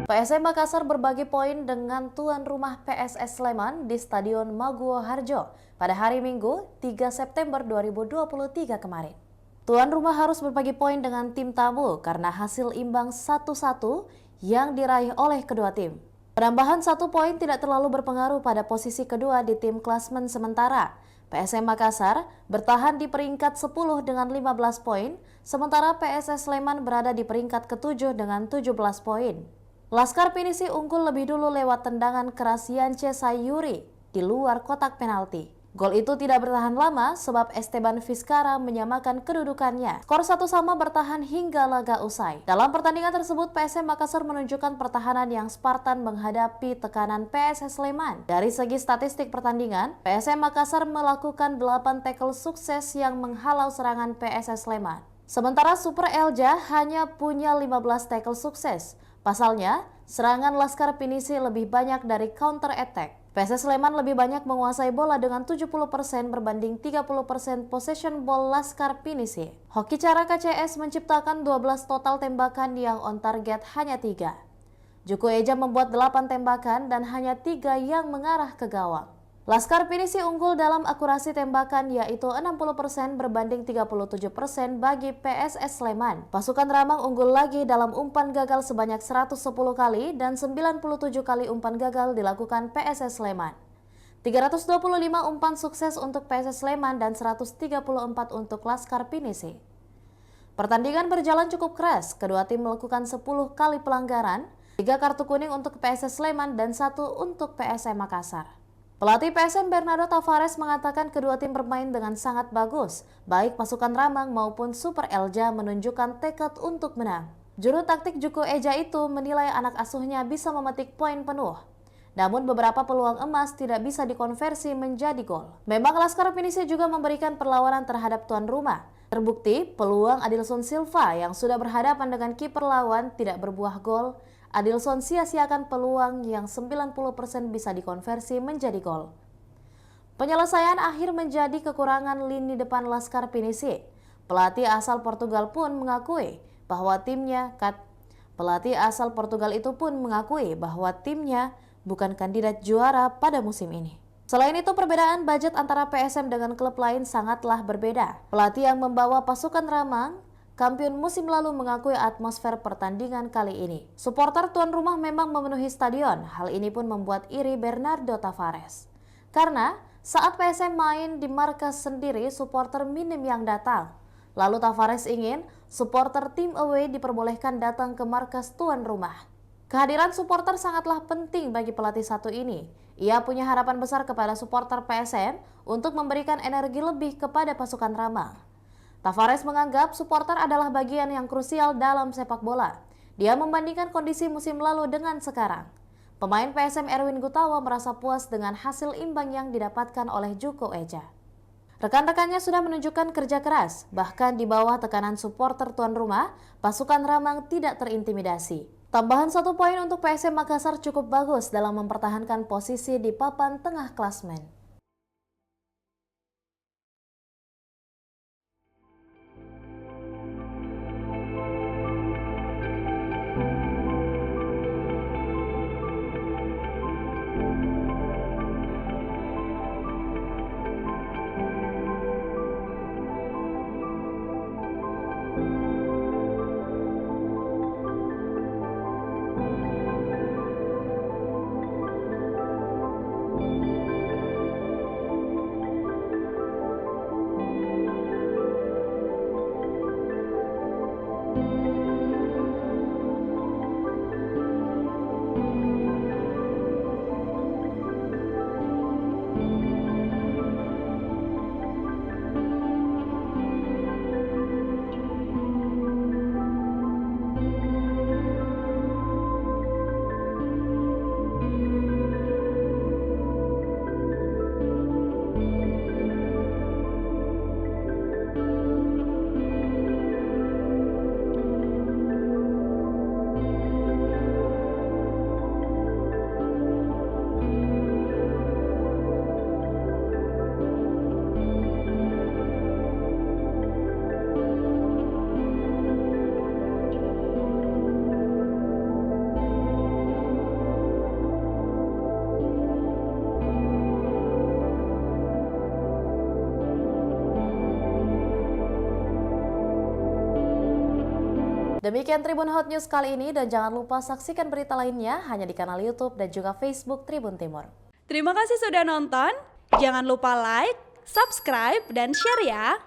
PSM Makassar berbagi poin dengan tuan rumah PSS Sleman di Stadion Maguwo Harjo pada hari Minggu 3 September 2023 kemarin. Tuan rumah harus berbagi poin dengan tim tamu karena hasil imbang 1-1 yang diraih oleh kedua tim. Penambahan 1 poin tidak terlalu berpengaruh pada posisi kedua di tim klasmen sementara. PSM Makassar bertahan di peringkat 10 dengan 15 poin, sementara PSS Sleman berada di peringkat ke-7 dengan 17 poin. Laskar Pinisi unggul lebih dulu lewat tendangan keras Yance Sayuri di luar kotak penalti. Gol itu tidak bertahan lama sebab Esteban Vizcara menyamakan kedudukannya. Skor 1-1 bertahan hingga laga usai. Dalam pertandingan tersebut, PSM Makassar menunjukkan pertahanan yang Spartan menghadapi tekanan PSS Sleman. Dari segi statistik pertandingan, PSM Makassar melakukan 8 tackle sukses yang menghalau serangan PSS Sleman. Sementara Super Elja hanya punya 15 tackle sukses. Pasalnya, serangan Laskar Pinisi lebih banyak dari counter attack. PSS Sleman lebih banyak menguasai bola dengan 70% berbanding 30% possession ball Laskar Pinisi. Hoki Cara KCS menciptakan 12 total tembakan yang on target hanya 3. Juku Eja membuat 8 tembakan dan hanya 3 yang mengarah ke gawang. Laskar Pinisi unggul dalam akurasi tembakan yaitu 60% berbanding 37% bagi PSS Sleman. Pasukan Ramang unggul lagi dalam umpan gagal sebanyak 110 kali dan 97 kali umpan gagal dilakukan PSS Sleman. 325 umpan sukses untuk PSS Sleman dan 134 untuk Laskar Pinisi. Pertandingan berjalan cukup keras, kedua tim melakukan 10 kali pelanggaran, 3 kartu kuning untuk PSS Sleman dan 1 untuk PSM Makassar. Pelatih PSM Bernardo Tavares mengatakan kedua tim bermain dengan sangat bagus, baik pasukan Ramang maupun Super Elja menunjukkan tekad untuk menang. Juru taktik Juku Eja itu menilai anak asuhnya bisa memetik poin penuh. Namun beberapa peluang emas tidak bisa dikonversi menjadi gol. Memang Laskar Pinisi juga memberikan perlawanan terhadap tuan rumah. Terbukti peluang Adilson Silva yang sudah berhadapan dengan kiper lawan tidak berbuah gol. Adilson sia-siakan peluang yang 90% bisa dikonversi menjadi gol. Penyelesaian akhir menjadi kekurangan lini depan Laskar Pinisi. Pelatih asal Portugal itu pun mengakui bahwa timnya bukan kandidat juara pada musim ini. Selain itu, perbedaan budget antara PSM dengan klub lain sangatlah berbeda. Pelatih yang membawa pasukan Ramang kampiun musim lalu mengakui atmosfer pertandingan kali ini. Supporter tuan rumah memang memenuhi stadion. Hal ini pun membuat iri Bernardo Tavares. Karena saat PSM main di markas sendiri, supporter minim yang datang. Lalu Tavares ingin supporter tim away diperbolehkan datang ke markas tuan rumah. Kehadiran supporter sangatlah penting bagi pelatih satu ini. Ia punya harapan besar kepada supporter PSM untuk memberikan energi lebih kepada pasukan Ramang. Tavares menganggap supporter adalah bagian yang krusial dalam sepak bola. Dia membandingkan kondisi musim lalu dengan sekarang. Pemain PSM Erwin Gutawa merasa puas dengan hasil imbang yang didapatkan oleh Juku Eja. Rekan-rekannya sudah menunjukkan kerja keras, bahkan di bawah tekanan supporter tuan rumah, pasukan Ramang tidak terintimidasi. Tambahan 1 poin untuk PSM Makassar cukup bagus dalam mempertahankan posisi di papan tengah klasmen. Demikian Tribun Hot News kali ini dan jangan lupa saksikan berita lainnya hanya di kanal YouTube dan juga Facebook Tribun Timur. Terima kasih sudah nonton. Jangan lupa like, subscribe, dan share ya.